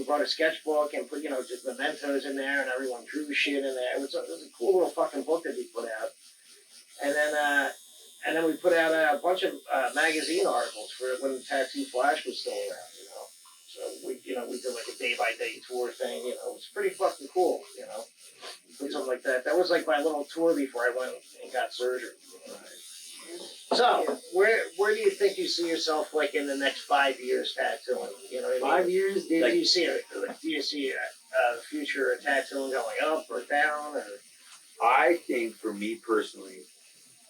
Speaker 1: brought a sketchbook and put, just mementos in there, and everyone drew shit in there. It was a cool little fucking book that we put out. And then we put out a bunch of magazine articles for when Tattoo Flash was still around, So we did a day-by-day tour thing, It was pretty fucking cool, Put something like that. That was my little tour before I went and got surgery. So, where do you think you see yourself in the next 5 years tattooing? You know what I mean?
Speaker 2: 5 years?
Speaker 1: Do you see the future of tattooing going up or down? Or?
Speaker 2: I think for me personally,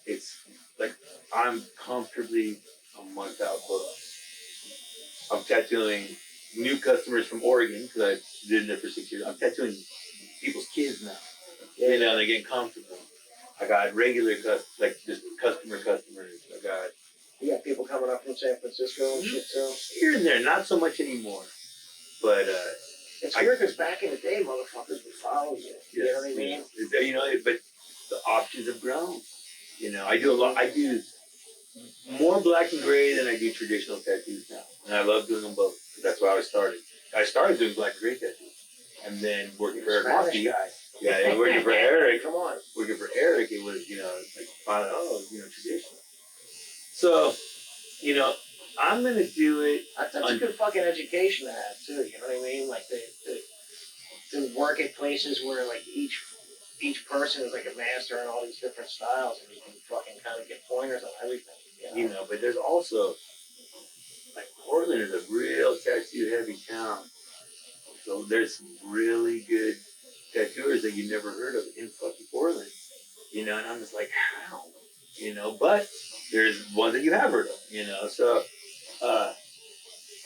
Speaker 2: it's I'm comfortably a month out booked. I'm tattooing new customers from Oregon because I did it for 6 years. I'm tattooing people's kids now.
Speaker 1: Yeah.
Speaker 2: They're getting comfortable. I got regular just customer customers.
Speaker 1: You got people coming up from San Francisco and shit too?
Speaker 2: Here and there, not so much anymore. But
Speaker 1: it's weird because back in the day, motherfuckers would follow you. You know what I mean?
Speaker 2: But the options have grown. I do a lot. I do more black and gray than I do traditional tattoos now, and I love doing them both. That's why I started. I started doing black and gray tattoos, and then working for Eric Mossy guy. Yeah, working for Eric.
Speaker 1: Come on.
Speaker 2: Working for Eric, it was traditional. So, I'm gonna do it.
Speaker 1: That's a good fucking education to have too. You know what I mean? To work at places where each person is a master in all these different styles, and you can fucking kind of get pointers on everything.
Speaker 2: But there's also Portland is a real tattoo heavy town, so there's some really good tattooers that you never heard of in fucking Portland. And I'm just like, how? But there's one that you have heard of. So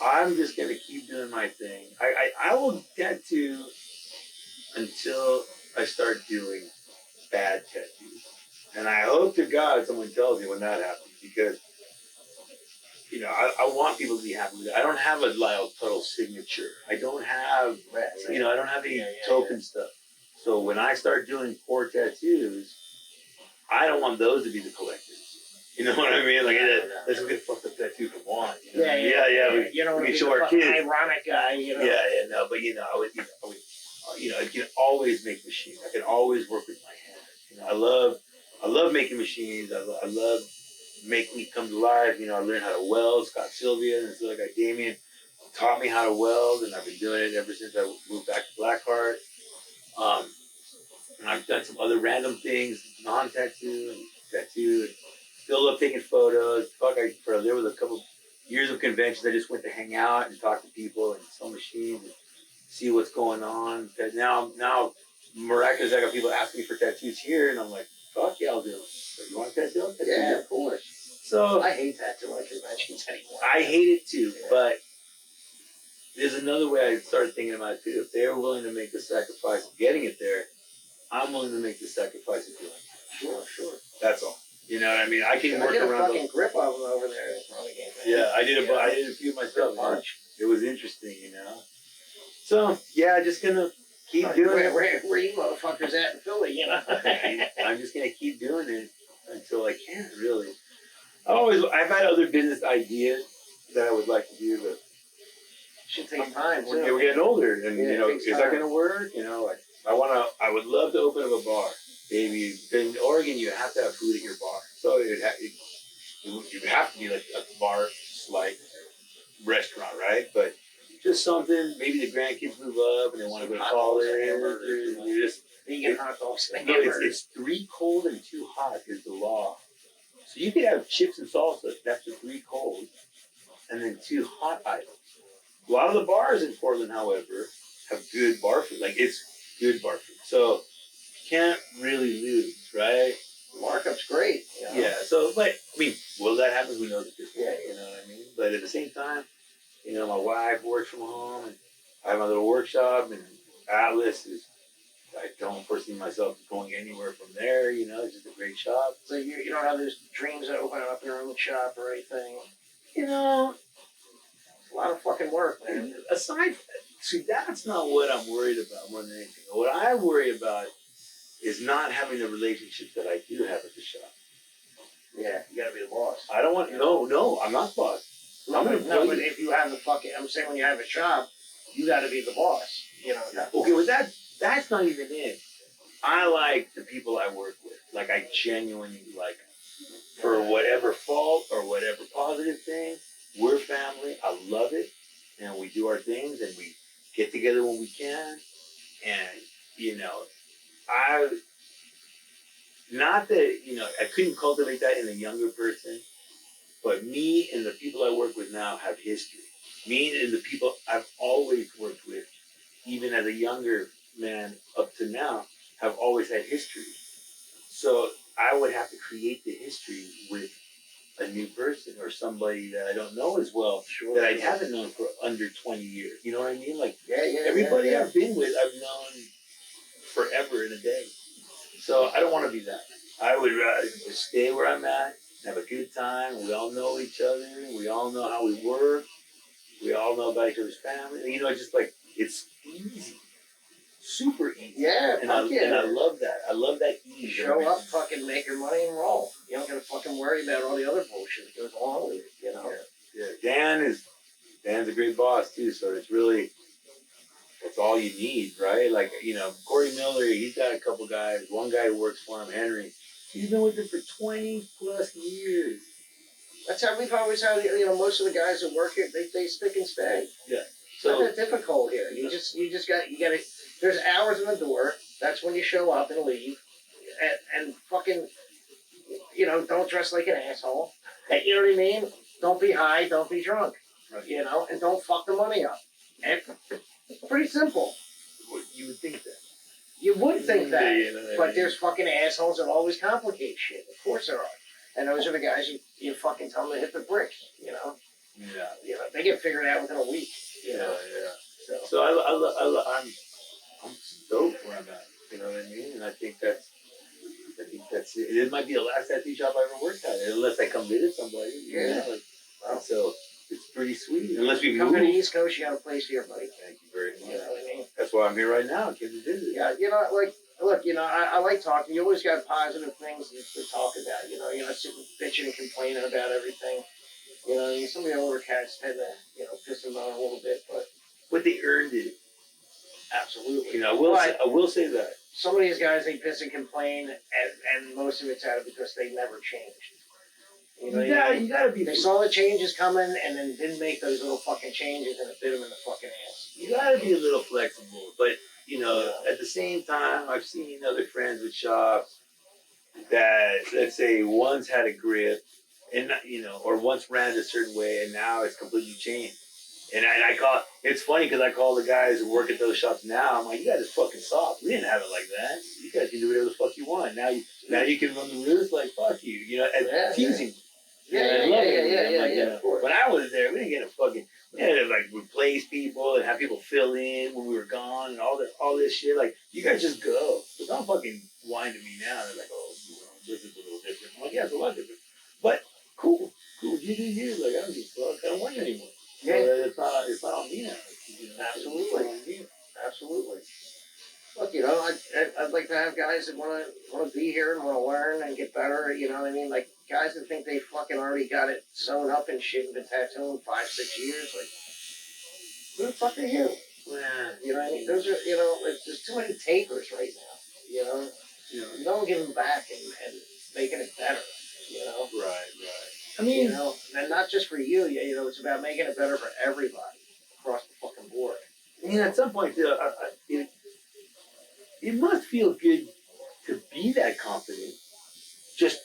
Speaker 2: I'm just gonna keep doing my thing. I will tattoo until I start doing bad tattoos. And I hope to God someone tells me when that happens, because I want people to be happy with it. I don't have a Lyle Tuttle signature. I don't have, I don't have any token stuff. So when I start doing core tattoos, I don't want those to be the collectors. You know what I mean? Like, let's go get a fucked up tattoo from Juan.
Speaker 1: Yeah.
Speaker 2: We can show our kids.
Speaker 1: Ironic guy,
Speaker 2: Yeah, no, but I can always make machines. I can always work with my hands. I love making machines. I love making it come to life. I learned how to weld. Scott Sylvia and this other guy Damien taught me how to weld, and I've been doing it ever since I moved back to Blackheart. And I've done some other random things, non-tattoo and tattoo. And still love taking photos. There was a couple years of conventions. I just went to hang out and talk to people and sell machines and see what's going on. Now, miraculously, I got people asking me for tattoos here, and I'm like, fuck yeah, I'll do it. So you want a tattoo?
Speaker 1: Yeah, of course.
Speaker 2: So
Speaker 1: I hate tattooing conventions anymore.
Speaker 2: I hate it too, but there's another way I started thinking about it too. If they're willing to make the sacrifice of getting it there, I'm willing to make the sacrifice of doing it.
Speaker 1: Sure.
Speaker 2: That's all. You know what I mean? I can work
Speaker 1: around. I
Speaker 2: around
Speaker 1: did a fucking grip of them over there.
Speaker 2: Yeah, I did a few myself. It was interesting, So yeah, just gonna keep doing it.
Speaker 1: Where you motherfuckers at in Philly,
Speaker 2: I'm just gonna keep doing it until I can. Really, I've had other business ideas that I would like to do, but
Speaker 1: should take time.
Speaker 2: We're getting older, and is that gonna work? I would love to open up a bar. Maybe in Oregon, you have to have food at your bar, so it would have to be like a bar like restaurant, right? But just something. Maybe the grandkids move up and they want to go to college.
Speaker 1: Vegan hot dogs.
Speaker 2: It's 3 cold and 2 hot is the law. So you could have chips and salsa. That's the 3 cold, and then 2 hot items. A lot of the bars in Portland, however, have good bar food. Like, it's good bar food. So you can't really lose, right?
Speaker 1: Markup's great.
Speaker 2: Yeah. So, but will that happen? Who knows at this point? You know what I mean? But at the same time, my wife works from home, and I have my little workshop, and Atlas I don't foresee myself going anywhere from there. It's just a great shop.
Speaker 1: So you don't have those dreams of opening up your own shop or anything?
Speaker 2: It's
Speaker 1: a lot of fucking work, man.
Speaker 2: Aside from that, that's not what I'm worried about more than anything. What I worry about is not having the relationships that I do have at the shop.
Speaker 1: Yeah, you gotta be the boss.
Speaker 2: I don't want, no, I'm not boss.
Speaker 1: No, but if you have I'm saying when you have a shop, you gotta be the boss.
Speaker 2: Okay, well that's not even it. I like the people I work with. Like, I genuinely like them. For whatever fault or whatever positive thing, we're family. I love it. And we do our things and we get together when we can. And, not that, I couldn't cultivate that in a younger person, but me and the people I work with now have history. Me and the people I've always worked with, even as a younger man up to now, have always had history. So I would have to create the history with a new person or somebody that I don't know as well, that I haven't known for under 20 years. You know what I mean? Like, everybody I've been with, I've known forever in a day. So I don't want to be that. I would rather just stay where I'm at, have a good time. We all know each other. We all know how we work. We all know about each other's family. Just like, it's easy. Super easy.
Speaker 1: Yeah,
Speaker 2: and I love that. I love that ease.
Speaker 1: Show up, fucking make your money and roll. You don't gotta fucking worry about all the other bullshit that goes along with it,
Speaker 2: Yeah. Dan's a great boss too, so that's all you need, right? Like, Corey Miller, he's got a couple guys. One guy who works for him, Henry, he's been with him for 20 plus years.
Speaker 1: That's how we've always had, most of the guys that work here, they stick and stay.
Speaker 2: Yeah.
Speaker 1: It's not that difficult here. You gotta, there's hours in the door. That's when you show up and leave. And fucking, don't dress like an asshole. You know what I mean? Don't be high, don't be drunk. Right. And don't fuck the money up. And it's pretty simple.
Speaker 2: You would think that.
Speaker 1: You would think that. But there's fucking assholes that always complicate shit. Of course there are. And those are the guys you fucking tell them to hit the bricks,
Speaker 2: Yeah.
Speaker 1: They get figured out within a week.
Speaker 2: Yeah. So I'm stoked where I'm at. You know what I mean? And I think that's that's it. It might be the last tattoo shop I ever worked at, unless I come visit somebody.
Speaker 1: Yeah.
Speaker 2: Like, so it's pretty sweet. Unless we
Speaker 1: come
Speaker 2: move.
Speaker 1: to the East Coast, you got a place here, buddy.
Speaker 2: Thank you very much.
Speaker 1: You know what I mean?
Speaker 2: That's why I'm here right now. Came to visit.
Speaker 1: Yeah, like, look, I like talking. You always got positive things to talk about. You're not sitting bitching and complaining about everything. Some of the older cats tend to, piss them on a little bit,
Speaker 2: But they earned it.
Speaker 1: absolutely.
Speaker 2: I will say that.
Speaker 1: Some of these guys, they piss and complain, and most of it's out of because they never changed.
Speaker 2: You gotta be.
Speaker 1: They saw the changes coming and then didn't make those little fucking changes, and it bit them in the fucking ass.
Speaker 2: You gotta be a little flexible, but at the same time, I've seen other friends with shops that, let's say, once had a grip, and or once ran a certain way, and now it's completely changed. And I call it's funny because I call the guys who work at those shops now. I'm like, you guys are fucking soft. We didn't have it like that. You guys can do whatever the fuck you want. Now you can run the roost like fuck you. And teasing.
Speaker 1: Yeah, of course.
Speaker 2: When I was there, we didn't get we had to replace people and have people fill in when we were gone and all this shit. Like, you guys just go. But don't fucking whine to me now. They're like, oh, this is a little different. I'm like, yeah, it's a lot different. But cool. You do you. Like, I don't give a fuck. I don't want you anymore.
Speaker 1: Yeah.
Speaker 2: So it's not on me now.
Speaker 1: Absolutely. Absolutely. Look, I'd like to have guys that want to be here and want to learn and get better. You know what I mean? Like, guys that think they fucking already got it sewn up and shit and been tattooing 5-6 years. Like, who the fuck are you?
Speaker 2: Yeah.
Speaker 1: You know what I mean? Those are, there's too many takers right now. You don't give them back and making it better.
Speaker 2: Right. I mean,
Speaker 1: and not just for you. It's about making it better for everybody across the fucking board.
Speaker 2: At some point, it must feel good to be that confident. Just,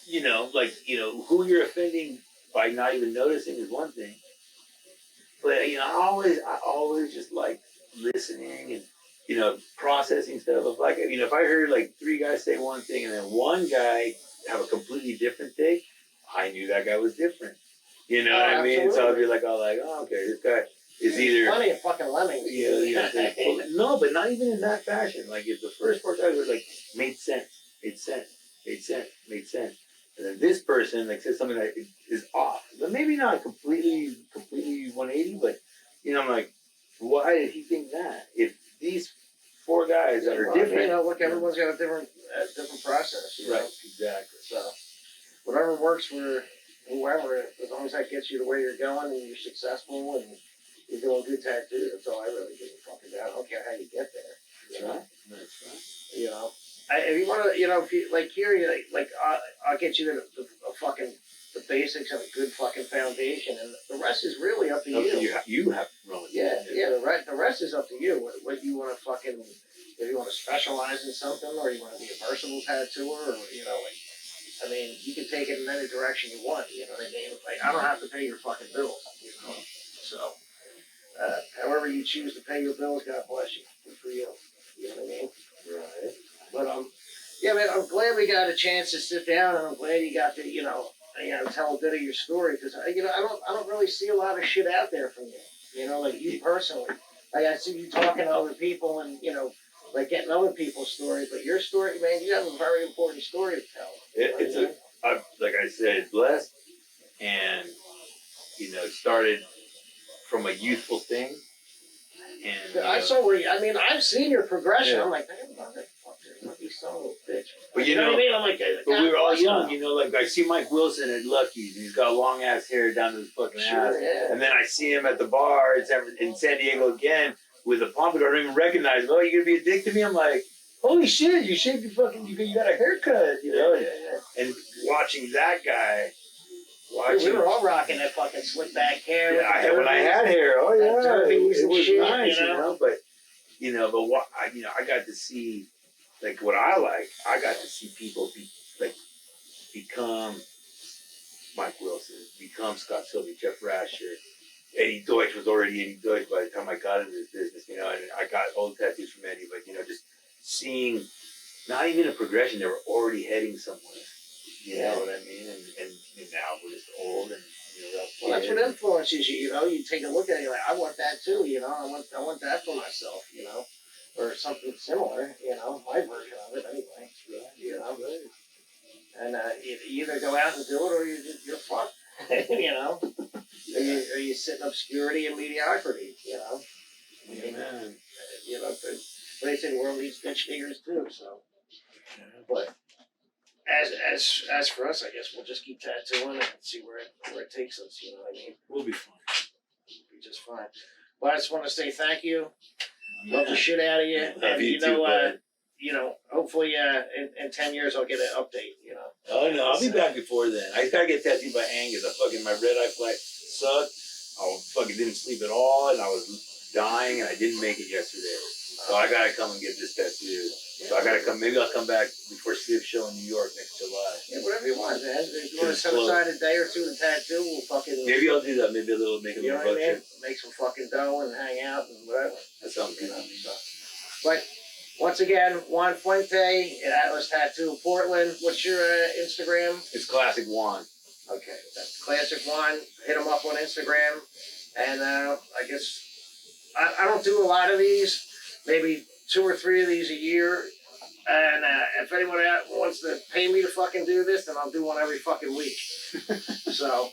Speaker 2: who you're offending by not even noticing is one thing. But, I always just like listening and, processing stuff. If I heard 3 guys say one thing and then one guy have a completely different take, I knew that guy was different. You know what I mean? So I'd be oh, okay, this guy is either
Speaker 1: plenty of fucking lemmings.
Speaker 2: No, but not even in that fashion. Like, if the first 4 guys were made sense, and then this person says something that is off, but maybe not completely 180, but I'm like, why did he think that? If these 4 guys that are different,
Speaker 1: look, everyone's got a different process.
Speaker 2: Right, exactly.
Speaker 1: So whatever works for whoever, as long as that gets you to where you're going and you're successful and you're doing good tattoos, that's all I really give a fucking about. I don't care how you get there.
Speaker 2: That's right.
Speaker 1: If you want to, if you here, I'll get you the basics of a good fucking foundation, and the rest is really up to you.
Speaker 2: You have to run with it.
Speaker 1: The rest is up to you. What you want to fucking, if you want to specialize in something, or you want to be a versatile tattooer, or you can take it in any direction you want. You know what I mean? I don't have to pay your fucking bills. So however you choose to pay your bills, God bless you. Good for you. You know what I mean?
Speaker 2: Right.
Speaker 1: But yeah, man, I'm glad we got a chance to sit down, and I'm glad you got to, tell a bit of your story, because I don't really see a lot of shit out there from you. You personally. I see you talking to other people and getting other people's stories, but your story, man, you have a very important story to tell.
Speaker 2: Like I said, blessed, and it started from a youthful thing. And
Speaker 1: I saw where I've seen your progression. Yeah. I'm like, damn, motherfucker, you son of a bitch.
Speaker 2: But
Speaker 1: you know what I mean? I'm like,
Speaker 2: but we were all young, I see Mike Wilson at Lucky's, and he's got long ass hair down to his fucking ass.
Speaker 1: Yeah.
Speaker 2: And then I see him at the bar in San Diego again with a pompadour. I don't even recognize him. Oh, you gonna be a dick to me? I'm like, holy shit, you shaved your fucking, you got a haircut, And watching that guy.
Speaker 1: We were all rocking that fucking slick back hair.
Speaker 2: Yeah, when I had hair, it was
Speaker 1: shit,
Speaker 2: nice, But I got to see what I like. I got to see people become Mike Wilson, become Scott Sylvie, Jeff Rasher. Eddie Deutsch was already Eddie Deutsch by the time I got into this business, and I got old tattoos from Eddie, but just seeing not even a progression, they were already heading somewhere. You know what I mean? And now we're just old and
Speaker 1: well, that's what influences you. You take a look at it, you're like, I want that too. I want that for myself. or something similar. You know, my version of it anyway. You know, and you either go out and do it, or you're fucked. You know, or you sit in obscurity and mediocrity. You know,
Speaker 2: Amen.
Speaker 1: you know, but they say the world needs ditch diggers too. So, but as for us, I guess we'll just keep tattooing and see where it takes us. You know what I mean?
Speaker 2: We'll be fine.
Speaker 1: We'll be just fine. But I just want to say thank you. Love the shit out of you.
Speaker 2: Love
Speaker 1: And
Speaker 2: you too, bud.
Speaker 1: you know, hopefully, in 10 years I'll get an update. You know.
Speaker 2: Oh no, I'll be back before then. I just gotta get tattooed by Angus. My red eye flight sucked. I fucking didn't sleep at all, and I was dying, and I didn't make it yesterday. So I gotta come and get this tattooed. So I gotta come. Maybe I'll come back before Steve's show in New York next July.
Speaker 1: Yeah, whatever you want, man. If you want to set aside a day or two to tattoo, we'll fucking.
Speaker 2: Maybe I'll do that. Maybe make a
Speaker 1: You know
Speaker 2: little
Speaker 1: what I mean?
Speaker 2: budget.
Speaker 1: Make some fucking dough and hang out and whatever.
Speaker 2: That sounds good.
Speaker 1: But once again, Juan Puente at Atlas Tattoo Portland. What's your Instagram?
Speaker 2: It's classic Juan.
Speaker 1: Okay, that's Classic Juan. Hit him up on Instagram. And I guess I don't do a lot of these. Maybe 2 or 3 of these a year. And if anyone wants to pay me to fucking do this, then I'll do one every fucking week. So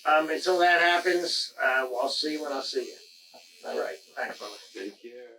Speaker 1: until that happens, I'll see you when I see you. All right. Thanks, brother.
Speaker 2: Take care.